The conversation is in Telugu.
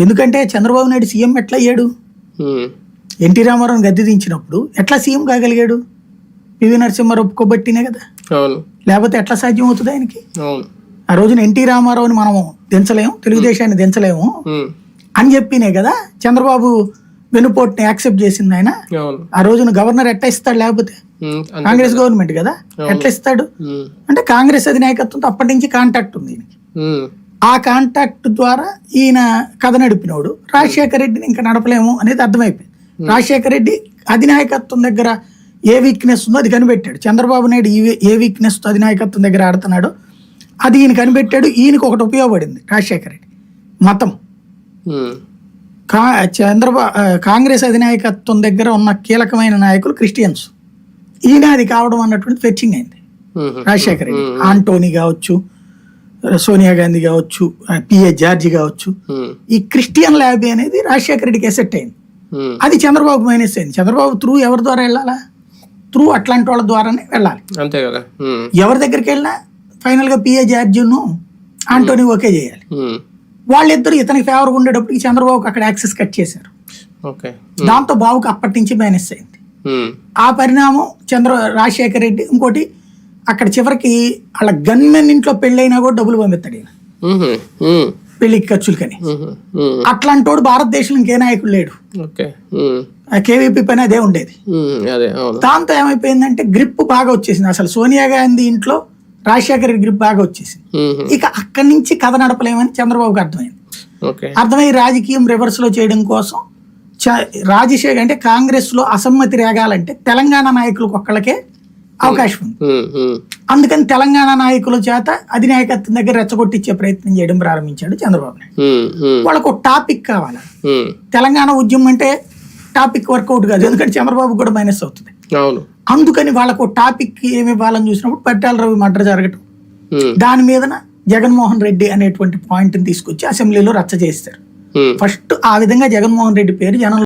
ఎందుకంటే చంద్రబాబు నాయుడు సీఎం ఎట్లా అయ్యాడు? ఎన్టీ రామారావు గద్దె దించినప్పుడు ఎట్లా సీఎం కాగలిగాడు? పివి నరసింహారావు ఒప్పుకోబట్టినే కదా, లేకపోతే ఎట్లా సాధ్యం అవుతుంది ఆయనకి? ఆ రోజున ఎన్టీ రామారావుని మనము దించలేము, తెలుగుదేశాన్ని దించలేము అని చెప్పినే కదా చంద్రబాబు వెనుపోటుని యాక్సెప్ట్ చేసింది ఆయన. ఆ రోజున గవర్నర్ ఎట్లా ఇస్తాడు? లేకపోతే కాంగ్రెస్ గవర్నమెంట్ కదా, ఎట్లా ఇస్తాడు? అంటే కాంగ్రెస్ అధినాయకత్వంతో అప్పటి నుంచి కాంటాక్ట్ ఉంది ఈయనకి. ఆ కాంటాక్ట్ ద్వారా ఈయన కథ నడిపినోడు. రాజశేఖర రెడ్డిని ఇంకా నడపలేము అనేది అర్థమైపోయింది. రాజశేఖర రెడ్డి అధినాయకత్వం దగ్గర ఏ వీక్నెస్ ఉందో అది కనిపెట్టాడు. చంద్రబాబు నాయుడు ఏ వీక్నెస్ తో అధినాయకత్వం దగ్గర ఆడుతున్నాడో అది ఈయన కనిపెట్టాడు. ఈయనకు ఒకటి ఉపయోగపడింది రాజశేఖర రెడ్డి మతం. కాంగ్రెస్ అధినాయకత్వం దగ్గర ఉన్న కీలకమైన నాయకులు క్రిస్టియన్స్. ఈయన అది కావడం అన్నటువంటి ఫెచ్చింగ్ అయింది రాజశేఖర రెడ్డి. ఆంటోనీ కావచ్చు, సోనియా గాంధీ కావచ్చు, పిఏ జార్జి కావచ్చు, ఈ క్రిస్టియన్ ల్యాబీ అనేది రాజశేఖర రెడ్డికి ఎసెట్ అయింది. అది చంద్రబాబు మైనస్ అయింది. చంద్రబాబు త్రూ ఎవరి ద్వారా వెళ్ళాలా? త్రూ అట్లాంటి వాళ్ళ ద్వారానే వెళ్ళాలి. అంతే కదా. ఎవరి దగ్గరికి వెళ్ళినా ఫైనల్ గా పిఏ జార్జిను ఆంటోనీ ఓకే చేయాలి. వాళ్ళిద్దరు ఇతనికి ఫేవర్గా ఉండేటప్పటికి చంద్రబాబుకి అక్కడ యాక్సెస్ కట్ చేశారు. దాంతో బాబుకి అప్పటి నుంచి మైనస్ అయింది. ఆ పరిణామం రాజశేఖర రెడ్డి ఇంకోటి అక్కడ చివరికి వాళ్ళ గన్మెన్ ఇంట్లో పెళ్ళైనా కూడా డబ్బులు పంపిస్తాడు ఈయన పెళ్లికి ఖర్చులకని. అట్లాంటి వాడు భారతదేశంలో ఇంకే నాయకుడు లేడు. కేవీపీ పని అదే ఉండేది. దాంతో ఏమైపోయిందంటే గ్రిప్ బాగా వచ్చేసింది. అసలు సోనియా గాంధీ ఇంట్లో రాజశేఖర రెడ్డి గ్రిప్ బాగా వచ్చేసింది. ఇక అక్కడి నుంచి కథ నడపలేమని చంద్రబాబుకి అర్థమైంది. అర్థమై రాజకీయం రివర్స్ లో చేయడం కోసం రాజశేఖర్ అంటే కాంగ్రెస్ లో అసమ్మతి రేగాలంటే తెలంగాణ నాయకులకు ఒక్కళ్ళకే అవకాశం ఉంది. అందుకని తెలంగాణ నాయకుల చేత అధినాయకత్వం దగ్గర రెచ్చగొట్టించే ప్రయత్నం చేయడం ప్రారంభించాడు చంద్రబాబు నాయుడు. వాళ్ళకు ఒక టాపిక్ కావాలి. తెలంగాణ ఉద్యమం అంటే టాపిక్ వర్కౌట్ కాదు, ఎందుకంటే చంద్రబాబు కూడా మైనస్ అవుతుంది. అందుకని వాళ్ళకు టాపిక్ ఏమి ఇవ్వాలని చూసినప్పుడు పట్టాల రవి మర్డర్ జరగటం, దాని మీదన జగన్మోహన్ రెడ్డి అనేటువంటి పాయింట్ ని తీసుకొచ్చి అసెంబ్లీలో రచ్చ చేస్తారు. ఫస్ట్ ఆ విధంగా జగన్మోహన్ రెడ్డి పేరు జనం